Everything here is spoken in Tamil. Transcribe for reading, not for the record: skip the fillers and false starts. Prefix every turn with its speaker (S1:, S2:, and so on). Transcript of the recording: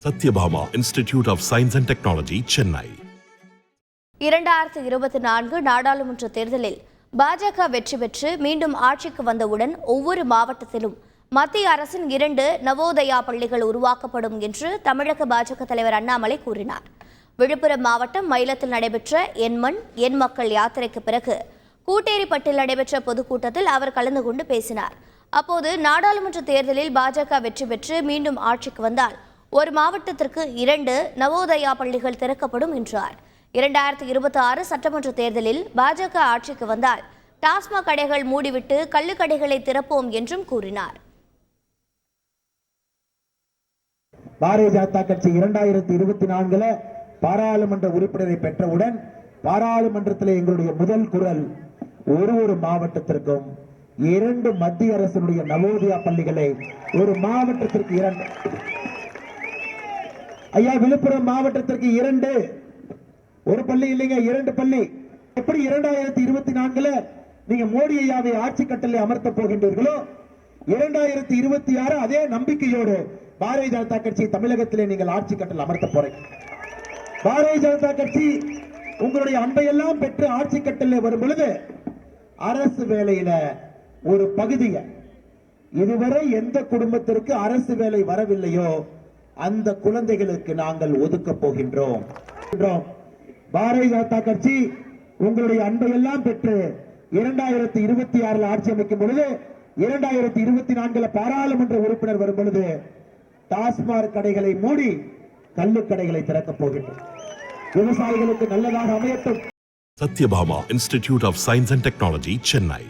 S1: Satyabhama Institute of Science and Technology, Chennai.
S2: 2024 நாடாளுமன்ற தேர்தலில் பாஜக வெற்றி பெற்று மீண்டும் ஆட்சிக்கு வந்தவுடன் ஒவ்வொரு மாவட்டத்திலும் மத்திய அரசின் 2 நவோதயா பள்ளிகள் உருவாக்கப்படும் என்று தமிழக பாஜக தலைவர் அண்ணாமலை கூறினார். விழுப்புரம் மாவட்டம் மயிலத்தில் நடைபெற்ற என் மண் என் மக்கள் யாத்திரைக்கு பிறகு கூட்டேரிப்பட்டில் நடைபெற்ற பொதுக்கூட்டத்தில் அவர் கலந்து கொண்டு பேசினார். அப்போது நாடாளுமன்ற தேர்தலில் பாஜக வெற்றி பெற்று மீண்டும் ஆட்சிக்கு வந்தால் ஒரு மாவட்டத்திற்கு 2 நவோதயா பள்ளிகள் திறக்கப்படும் என்றார். 2026 சட்டமன்ற தேர்தலில் பாஜக ஆட்சிக்கு வந்தால் டாஸ்மாக் கடைகள் மூடிவிட்டு கள்ளுக்கடைகளை திறப்போம் என்றும் கூறினார்.
S3: பாரதிய ஜனதா கட்சி 2024 பாராளுமன்ற உறுப்பினரை பெற்றவுடன் பாராளுமன்றத்தில் எங்களுடைய முதல் குரல் ஒரு மாவட்டத்திற்கும் 2 மத்திய அரசினுடைய நவோதயா பள்ளிகளை ஒரு மாவட்டத்திற்கு 2. ஐயா, விழுப்புரம் மாவட்டத்திற்கு 2, ஒரு பள்ளி இல்லைங்க, 2 பள்ளி. எப்படி 2024 நீங்க மோடி ஐயாவை ஆட்சி கட்டளை அமர்த்த போகின்றீர்களோ 2026 அதே நம்பிக்கையோடு பாரதிய ஜனதா கட்சி தமிழகத்திலே நீங்கள் ஆட்சி கட்டளை அமர்த்த போறீங்க. பாரதிய ஜனதா கட்சி உங்களுடைய அன்பையெல்லாம் பெற்று ஆட்சி கட்டளை வரும் பொழுது அரசு வேலையில ஒரு பகுதியை இதுவரை எந்த குடும்பத்திற்கு அரசு வேலை வரவில்லையோ அந்த குழந்தைகளுக்கு நாங்கள் ஒதுக்க போகின்றோம். பாரதிய ஜனதா கட்சி உங்களுடைய அன்பையெல்லாம் பெற்று 2026 ஆட்சி அமைக்கும் பொழுது 2024 பாராளுமன்ற உறுப்பினர் வரும் பொழுது டாஸ்மாக் கடைகளை மூடி கள்ளுக்கடைகளை திறக்கப் போகின்றோம். விவசாயிகளுக்கு நல்லதாக அமையட்டும்.
S1: Sathyabama Institute of Science and Technology, Chennai.